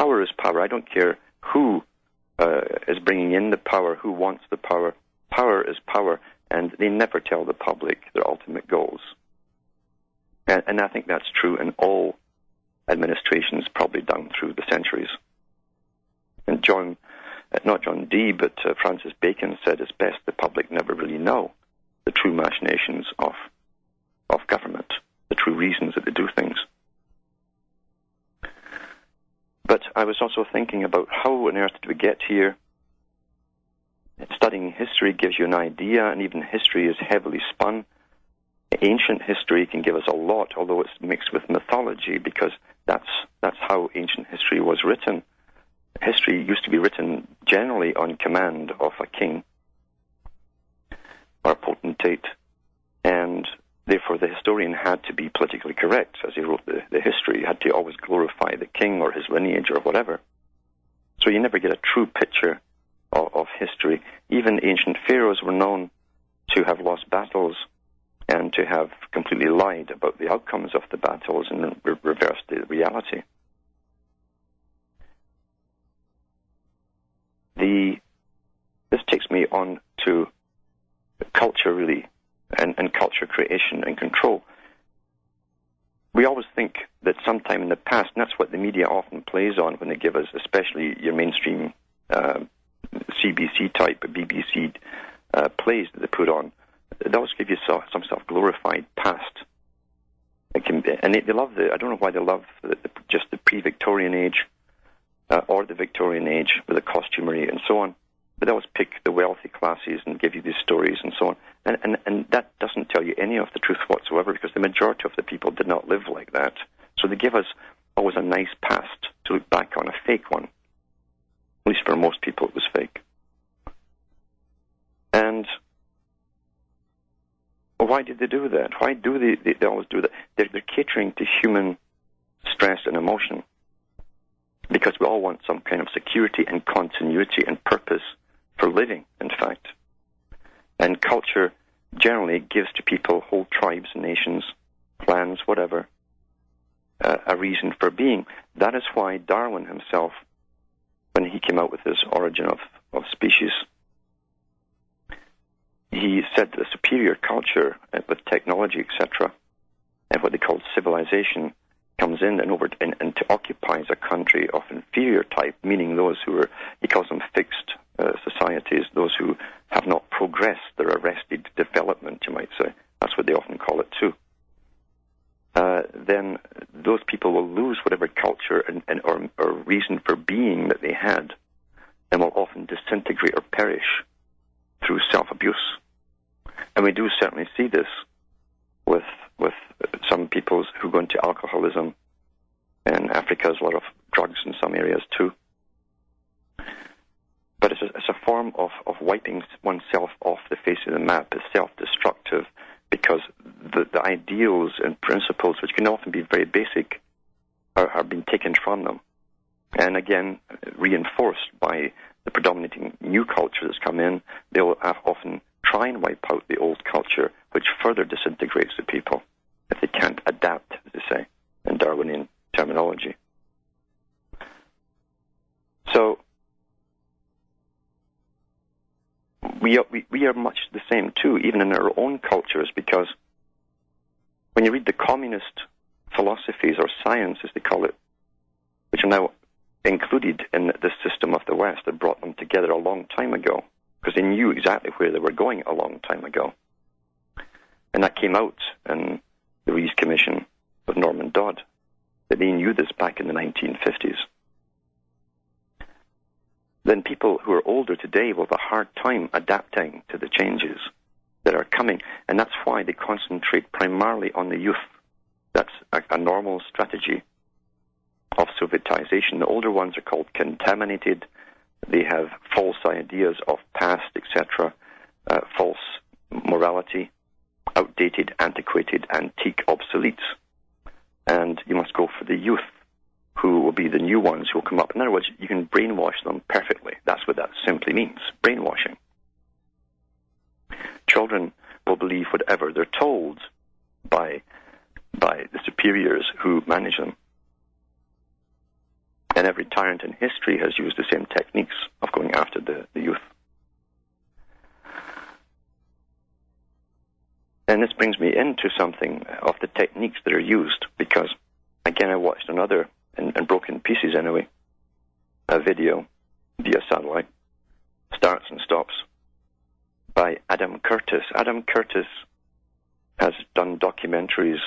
power is power. I don't care who is bringing in the power, who wants the power. Power is power, and they never tell the public their ultimate goals. And I think that's true in all administrations, probably down through the centuries. And not John Dee, but Francis Bacon said it's best the public never really know the true machinations of government, the true reasons that they do things. But I was also thinking about how on earth did we get here. Studying history gives you an idea, and even history is heavily spun. Ancient history can give us a lot, although it's mixed with mythology, because that's how ancient history was written. History used to be written generally on command of a king or a potentate, and therefore the historian had to be politically correct as he wrote the history. He had to always glorify the king or his lineage or whatever. So you never get a true picture of history. Even ancient pharaohs were known to have lost battles and to have completely lied about the outcomes of the battles and reversed the reality. This takes me on to culture, really, and culture creation and control. We always think that sometime in the past, and that's what the media often plays on when they give us, especially your mainstream CBC type, BBC plays that they put on. They always give you some sort of glorified past. It can be, and they love I don't know why they love just the pre-Victorian age or the Victorian age with the costumery and so on. But they always pick the wealthy classes and give you these stories and so on. And that doesn't tell you any of the truth whatsoever, because the majority of the people did not live like that. So they give us always a nice past to look back on, a fake one. At least for most people it was fake. And why did they do that? Why do they always do that? They're catering to human stress and emotion, because we all want some kind of security and continuity and purpose for living, in fact. And culture generally gives to people, whole tribes, nations, clans, whatever, a reason for being. That is why Darwin himself, when he came out with his Origin of Species, he said that a superior culture with technology, etc., and what they called civilization, comes in and occupies a country of inferior type, meaning those who are, he calls them fixed societies, those who have not progressed, their arrested development, you might say. That's what they often call it too. Then those people will lose whatever culture or reason for being that they had, and will often disintegrate or perish through self-abuse. And we do certainly see this with some peoples who go into alcoholism. And Africa has a lot of drugs in some areas too. But it's a form of wiping oneself off the face of the map. It's self-destructive, because the ideals and principles, which can often be very basic, are being taken from them. And again, reinforced by the predominating new culture that's come in. They'll often try and wipe out the old culture, which further disintegrates the people if they can't adapt, as they say, in Darwinian terminology. So we are much the same too, even in our own cultures, because when you read the communist philosophies, or science as they call it, which are now included in the system of the West, that brought them together a long time ago, because they knew exactly where they were going a long time ago. And that came out in the Rees Commission of Norman Dodd, that they knew this back in the 1950s. Then people who are older today will have a hard time adapting to the changes that are coming, and that's why they concentrate primarily on the youth. That's a normal strategy of Sovietization. The older ones are called contaminated. They have false ideas of past, etc., false morality, outdated, antiquated, antique, obsolete. And you must go for the youth, who will be the new ones who will come up. In other words, you can brainwash them perfectly. That's what that simply means, brainwashing. Children will believe whatever they're told by the superiors who manage them. And every tyrant in history has used the same techniques of going after the youth. And this brings me into something of the techniques that are used, because, again, I watched another, and broken pieces anyway, a video via satellite, starts and stops, by Adam Curtis. Adam Curtis has done documentaries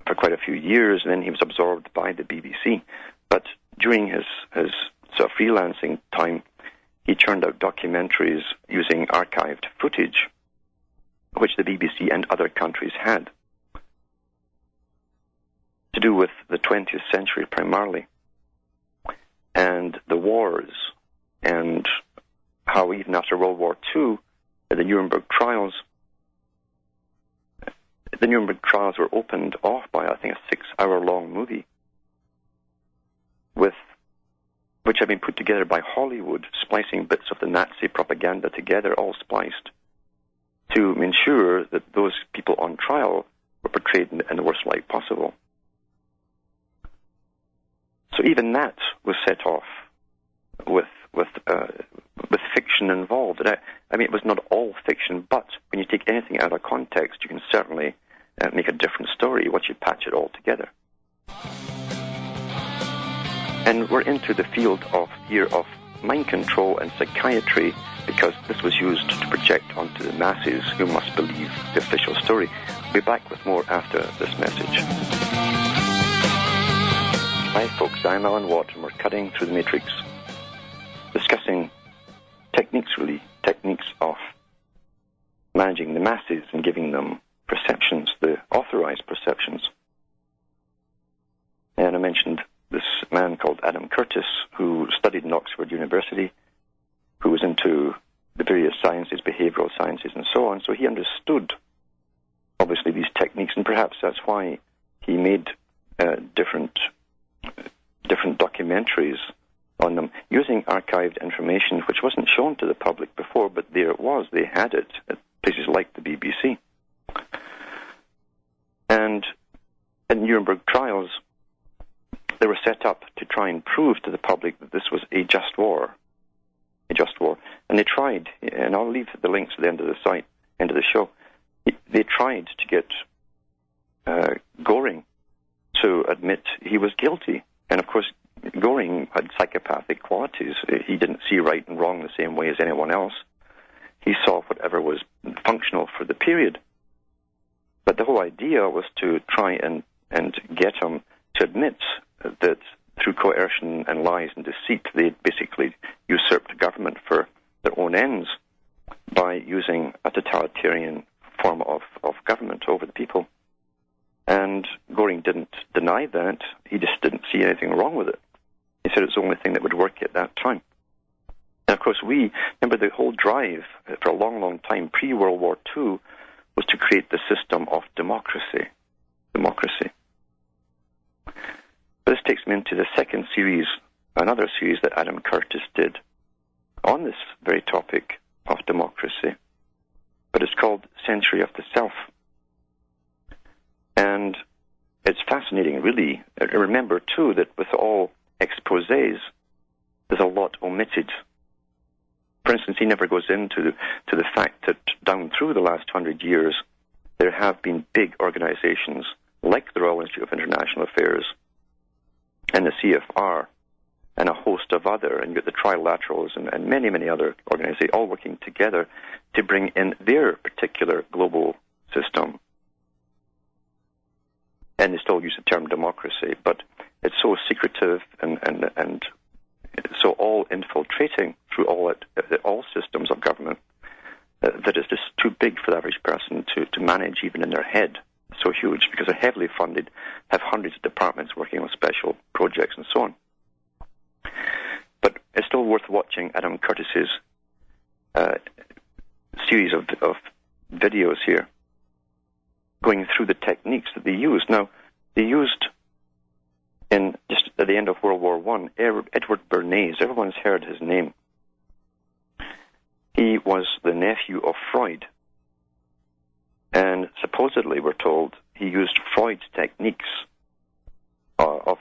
for quite a few years, and then he was absorbed by the BBC. But during his sort of freelancing time, he churned out documentaries using archived footage, which the BBC and other countries had, to do with the 20th century primarily, and the wars, and how even after World War II, the Nuremberg trials were opened off by, I think, a 6-hour-long movie, which had been put together by Hollywood, splicing bits of the Nazi propaganda together, all spliced, to ensure that those people on trial were portrayed in the worst light possible. So even that was set off with fiction involved. And I mean, it was not all fiction, but when you take anything out of context, you can certainly make a different story once you patch it all together. And we're into the field here of mind control and psychiatry, because this was used to project onto the masses who must believe the official story. We'll be back with more after this message. Hi folks, I'm Alan Watt, and we're cutting through the matrix, discussing techniques of managing the masses and giving them perceptions, the authorized perceptions. And I mentioned this man called Adam Curtis, who studied in Oxford University, who was into the various sciences, behavioral sciences, and so on. So he understood, obviously, these techniques, and perhaps that's why he made different documentaries on them, using archived information which wasn't shown to the public before, but there it was. They had it at places like the BBC. And in Nuremberg trials, they were set up to try and prove to the public that this was a just war. And they tried, and I'll leave the links at the end of the show. They tried to get Göring to admit he was guilty. And of course, Göring had psychopathic qualities. He didn't see right and wrong the same way as anyone else. He saw whatever was functional for the period. But the whole idea was to try and get him to admit that through coercion and lies and deceit, they basically usurped government for their own ends by using a totalitarian form of government over the people. And Göring didn't deny that. He just didn't see anything wrong with it. He said it's the only thing that would work at that time. And of course, remember the whole drive for a long, long time, pre-World War II, was to create the system of democracy. This takes me into the second series, another series that Adam Curtis did on this very topic of democracy. But it's called Century of the Self. And it's fascinating, really. Remember, too, that with all exposés, there's a lot omitted. For instance, he never goes into the fact that down through the last 100 years, there have been big organizations like the Royal Institute of International Affairs and the CFR and a host of other, and you've got the Trilaterals and many, many other organizations all working together to bring in their particular global system. And they still use the term democracy, but it's so secretive and so all infiltrating through all systems of government that it's just too big for the average person to manage even in their head. It's so huge because they're heavily funded, have hundreds of departments working on special projects and so on. But it's still worth watching Adam Curtis's series of videos here, going through the techniques that they used. Now, they used, just at the end of World War I, Edward Bernays. Everyone's heard his name. He was the nephew of Freud. And supposedly, we're told, he used Freud's techniques of